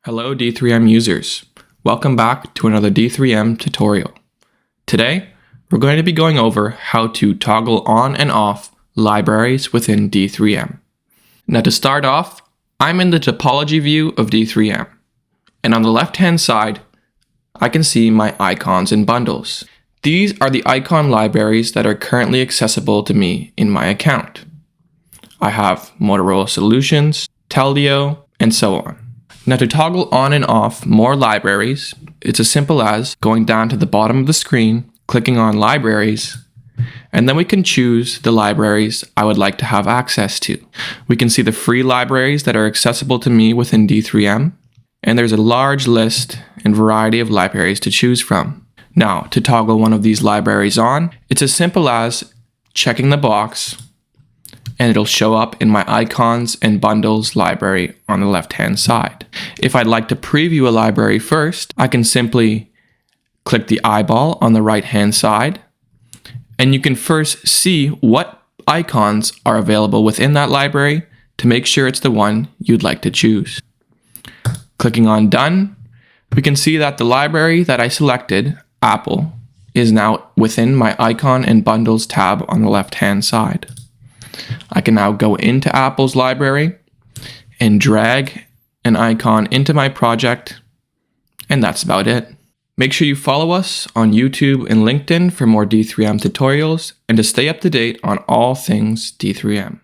Hello D3M users, welcome back to another D3M tutorial. Today, we're going to be going over how to toggle on and off libraries within D3M. Now to start off, I'm in the topology view of D3M, and on the left-hand side, I can see my icons and bundles. These are the icon libraries that are currently accessible to me in my account. I have Motorola Solutions, Teldio, and so on. Now to toggle on and off more libraries, it's as simple as going down to the bottom of the screen, clicking on Libraries, and then we can choose the libraries I would like to have access to. We can see the free libraries that are accessible to me within D3M, and there's a large list and variety of libraries to choose from. Now, to toggle one of these libraries on, it's as simple as checking the box, and it'll show up in my icons and bundles library on the left-hand side. If I'd like to preview a library first, I can simply click the eyeball on the right-hand side, and you can first see what icons are available within that library to make sure it's the one you'd like to choose. Clicking on Done, we can see that the library that I selected, Apple, is now within my Icon and Bundles tab on the left-hand side. I can now go into Apple's library and drag an icon into my project, and that's about it. Make sure you follow us on YouTube and LinkedIn for more D3M tutorials and to stay up to date on all things D3M.